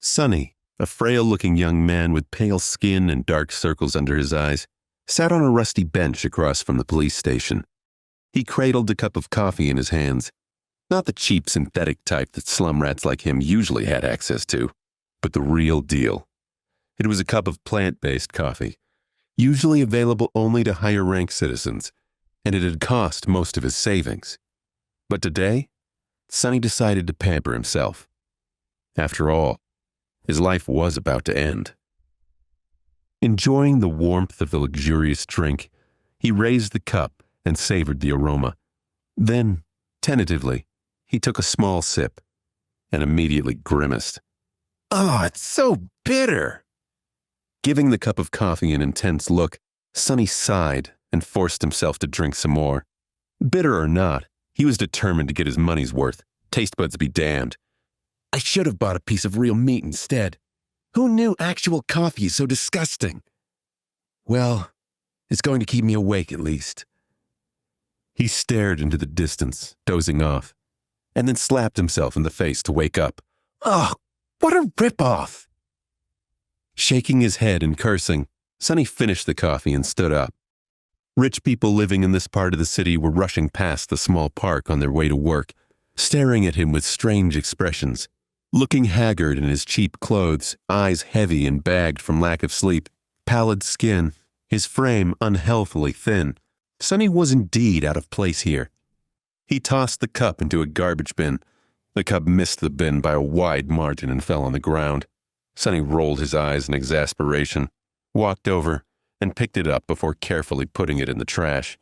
Sonny, a frail-looking young man with pale skin and dark circles under his eyes, sat on a rusty bench across from the police station. He cradled a cup of coffee in his hands, not the cheap synthetic type that slum rats like him usually had access to, but the real deal. It was a cup of plant-based coffee, usually available only to higher-ranked citizens, and it had cost most of his savings. But today, Sonny decided to pamper himself. After all, his life was about to end. Enjoying the warmth of the luxurious drink, he raised the cup and savored the aroma. Then, tentatively, he took a small sip and immediately grimaced. "Oh, it's so bitter!" Giving the cup of coffee an intense look, Sonny sighed and forced himself to drink some more. Bitter or not, he was determined to get his money's worth. Taste buds be damned. "I should have bought a piece of real meat instead. Who knew actual coffee is so disgusting? Well, it's going to keep me awake at least." He stared into the distance, dozing off, and then slapped himself in the face to wake up. "Oh, what a ripoff!" Shaking his head and cursing, Sonny finished the coffee and stood up. Rich people living in this part of the city were rushing past the small park on their way to work, staring at him with strange expressions. Looking haggard in his cheap clothes, eyes heavy and bagged from lack of sleep, pallid skin, his frame unhealthily thin, Sonny was indeed out of place here. He tossed the cup into a garbage bin. The cup missed the bin by a wide margin and fell on the ground. Sonny rolled his eyes in exasperation, walked over, and picked it up before carefully putting it in the trash.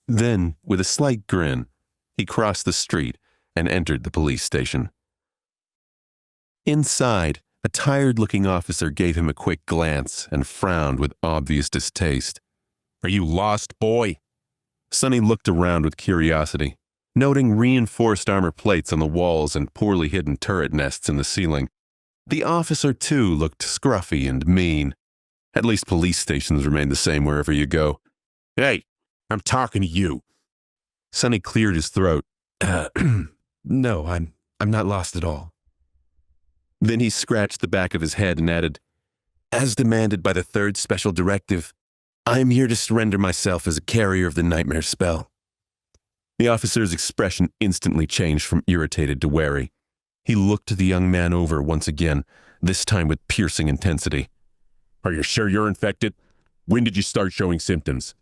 Then, with a slight grin, he crossed the street and entered the police station. Inside, a tired-looking officer gave him a quick glance and frowned with obvious distaste. "Are you lost, boy?" Sonny looked around with curiosity, noting reinforced armor plates on the walls and poorly hidden turret nests in the ceiling. The officer, too, looked scruffy and mean. At least police stations remain the same wherever you go. "Hey, I'm talking to you." Sonny cleared his throat. No, I'm not lost at all." Then he scratched the back of his head and added, "As demanded by the third special directive, I am here to surrender myself as a carrier of the nightmare spell." The officer's expression instantly changed from irritated to wary. He looked the young man over once again, this time with piercing intensity. "Are you sure you're infected? When did you start showing symptoms?"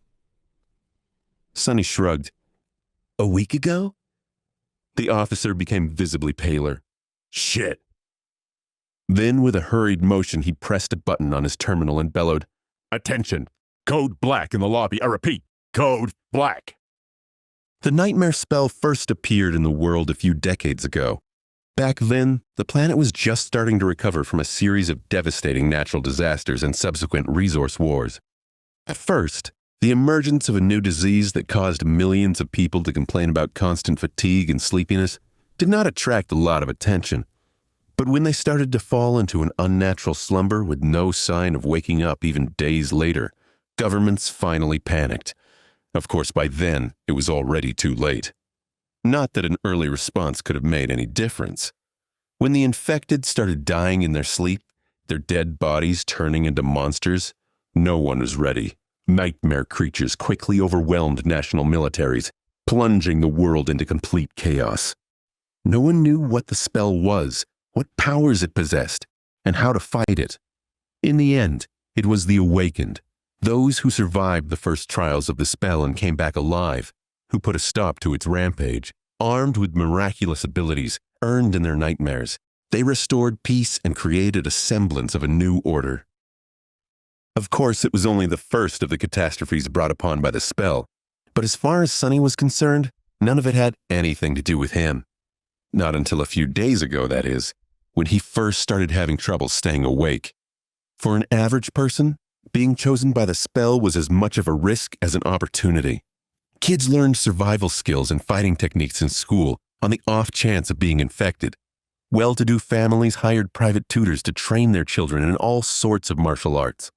Sonny shrugged. "A week ago?" The officer became visibly paler. "Shit." Then, with a hurried motion, he pressed a button on his terminal and bellowed, "Attention! Code black in the lobby. I repeat, code black." The nightmare spell first appeared in the world a few decades ago. Back then, the planet was just starting to recover from a series of devastating natural disasters and subsequent resource wars. At first, the emergence of a new disease that caused millions of people to complain about constant fatigue and sleepiness did not attract a lot of attention. But when they started to fall into an unnatural slumber with no sign of waking up even days later, governments finally panicked. Of course, by then, it was already too late. Not that an early response could have made any difference. When the infected started dying in their sleep, their dead bodies turning into monsters, no one was ready. Nightmare creatures quickly overwhelmed national militaries, plunging the world into complete chaos. No one knew what the spell was, what powers it possessed, and how to fight it. In the end, it was the awakened, those who survived the first trials of the spell and came back alive, who put a stop to its rampage. Armed with miraculous abilities earned in their nightmares, they restored peace and created a semblance of a new order. Of course, it was only the first of the catastrophes brought upon by the spell, but as far as Sonny was concerned, none of it had anything to do with him. Not until a few days ago, that is, when he first started having trouble staying awake. For an average person, being chosen by the spell was as much of a risk as an opportunity. Kids learned survival skills and fighting techniques in school on the off chance of being infected. Well-to-do families hired private tutors to train their children in all sorts of martial arts.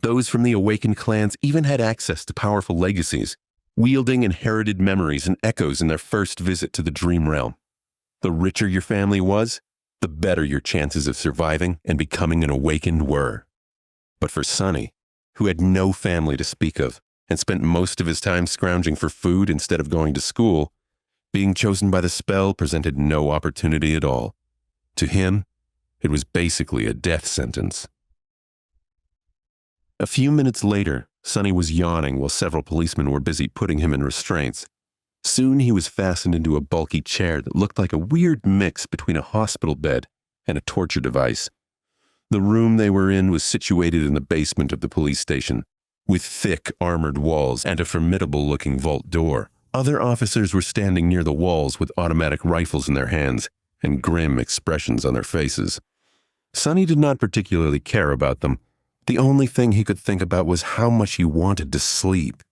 Those from the awakened clans even had access to powerful legacies, wielding inherited memories and echoes in their first visit to the dream realm. The richer your family was, the better your chances of surviving and becoming an awakened were. But for Sonny, who had no family to speak of and spent most of his time scrounging for food instead of going to school, being chosen by the spell presented no opportunity at all. To him, it was basically a death sentence. A few minutes later, Sonny was yawning while several policemen were busy putting him in restraints. Soon he was fastened into a bulky chair that looked like a weird mix between a hospital bed and a torture device. The room they were in was situated in the basement of the police station, with thick armored walls and a formidable-looking vault door. Other officers were standing near the walls with automatic rifles in their hands and grim expressions on their faces. Sonny did not particularly care about them. The only thing he could think about was how much he wanted to sleep.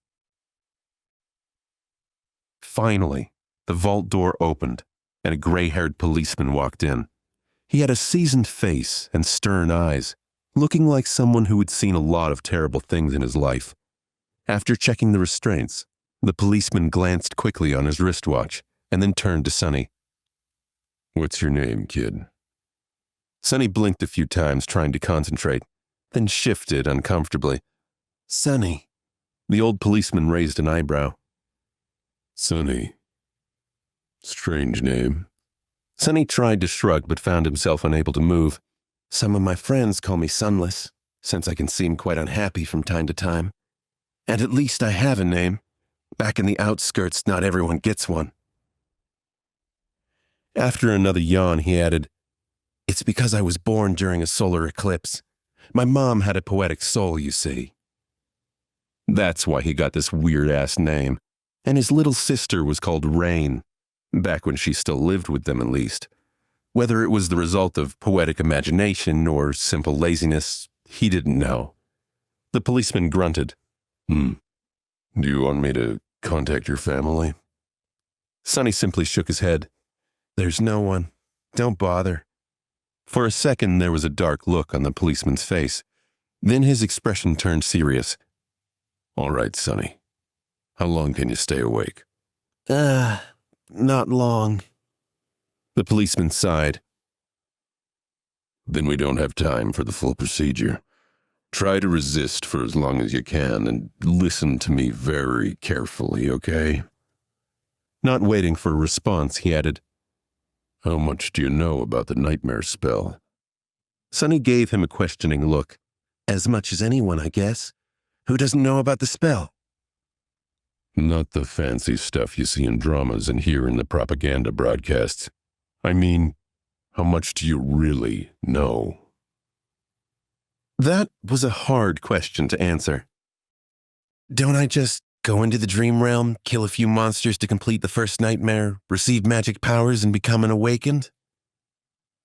Finally, the vault door opened, and a gray-haired policeman walked in. He had a seasoned face and stern eyes, looking like someone who had seen a lot of terrible things in his life. After checking the restraints, the policeman glanced quickly on his wristwatch and then turned to Sonny. "What's your name, kid?" Sonny blinked a few times, trying to concentrate, then shifted uncomfortably. "Sonny." The old policeman raised an eyebrow. "Sonny. Strange name." Sonny tried to shrug but found himself unable to move. "Some of my friends call me Sunless, since I can seem quite unhappy from time to time. And at least I have a name. Back in the outskirts, not everyone gets one." After another yawn, he added, "It's because I was born during a solar eclipse. My mom had a poetic soul, you see." That's why he got this weird-ass name. And his little sister was called Rain, back when she still lived with them at least. Whether it was the result of poetic imagination or simple laziness, he didn't know. The policeman grunted. Do you want me to contact your family?" Sonny simply shook his head. "There's no one. Don't bother." For a second, there was a dark look on the policeman's face. Then his expression turned serious. "All right, Sonny. How long can you stay awake?" Not long." The policeman sighed. "Then we don't have time for the full procedure. Try to resist for as long as you can and listen to me very carefully, okay?" Not waiting for a response, he added, "How much do you know about the nightmare spell?" Sonny gave him a questioning look. "As much as anyone, I guess. Who doesn't know about the spell?" "Not the fancy stuff you see in dramas and hear in the propaganda broadcasts. I mean, how much do you really know?" That was a hard question to answer. "Don't I just go into the dream realm, kill a few monsters to complete the first nightmare, receive magic powers, and become an awakened?"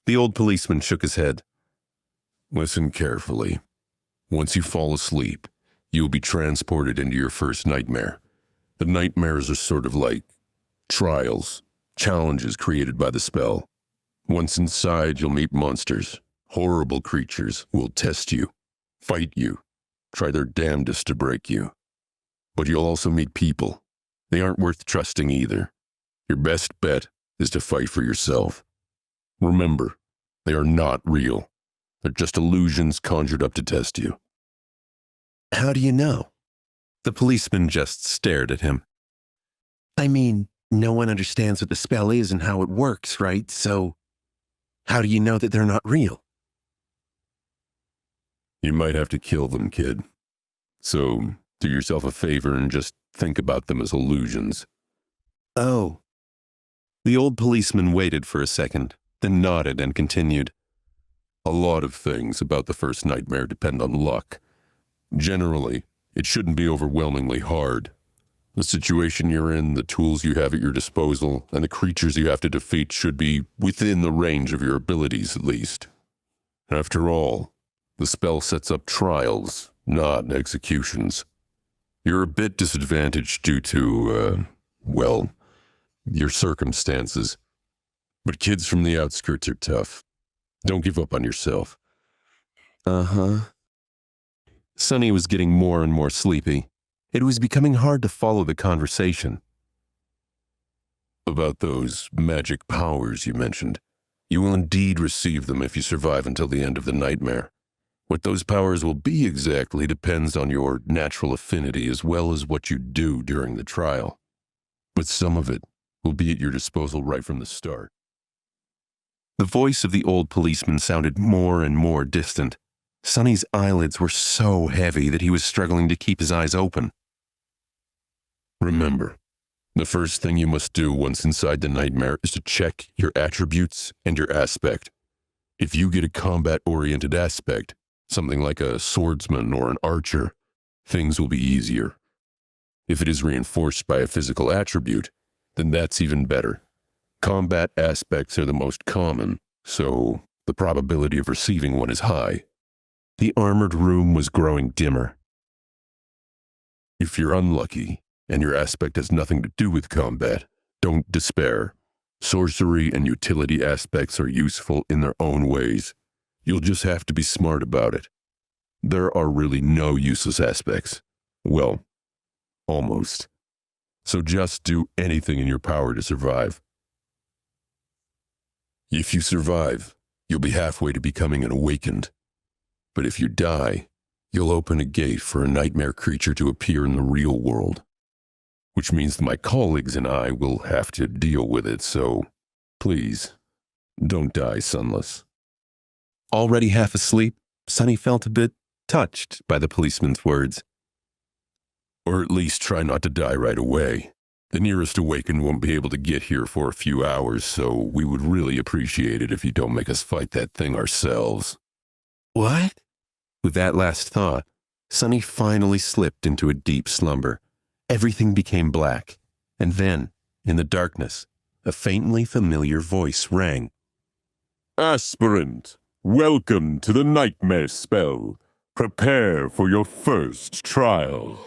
The old policeman shook his head. "Listen carefully. Once you fall asleep, you will be transported into your first nightmare. The nightmares are sort of like trials, challenges created by the spell. Once inside, you'll meet monsters, horrible creatures who will test you, fight you, try their damnedest to break you. But you'll also meet people. They aren't worth trusting either. Your best bet is to fight for yourself. Remember, they are not real. They're just illusions conjured up to test you." "How do you know?" The policeman just stared at him. "I mean, no one understands what the spell is and how it works, right? So, how do you know that they're not real?" "You might have to kill them, kid. So, do yourself a favor and just think about them as illusions." "Oh." The old policeman waited for a second, then nodded and continued. "A lot of things about the first nightmare depend on luck. Generally, it shouldn't be overwhelmingly hard. The situation you're in, the tools you have at your disposal, and the creatures you have to defeat should be within the range of your abilities, at least. After all, the spell sets up trials, not executions. You're a bit disadvantaged due to, well, your circumstances. But kids from the outskirts are tough. Don't give up on yourself." "Uh-huh." Sonny was getting more and more sleepy. It was becoming hard to follow the conversation. "About those magic powers you mentioned. You will indeed receive them if you survive until the end of the nightmare. What those powers will be exactly depends on your natural affinity as well as what you do during the trial. But some of it will be at your disposal right from the start. The voice of the old policeman sounded more and more distant. Sonny's eyelids were so heavy that he was struggling to keep his eyes open. Remember, the first thing you must do once inside the nightmare is to check your attributes and your aspect. If you get a combat-oriented aspect, something like a swordsman or an archer, things will be easier. If it is reinforced by a physical attribute, then that's even better. Combat aspects are the most common, so the probability of receiving one is high. The armored room was growing dimmer. If you're unlucky, and your aspect has nothing to do with combat, don't despair. Sorcery and utility aspects are useful in their own ways. You'll just have to be smart about it. There are really no useless aspects. Well, almost. So just do anything in your power to survive. If you survive, you'll be halfway to becoming an awakened. But if you die, you'll open a gate for a nightmare creature to appear in the real world. Which means that my colleagues and I will have to deal with it, so please, don't die sunless. Already half asleep, Sonny felt a bit touched by the policeman's words. Or at least try not to die right away. The nearest awakened won't be able to get here for a few hours, so we would really appreciate it if you don't make us fight that thing ourselves. What? With that last thought, Sonny finally slipped into a deep slumber. Everything became black, and then, in the darkness, a faintly familiar voice rang. Aspirant, welcome to the nightmare spell. Prepare for your first trial.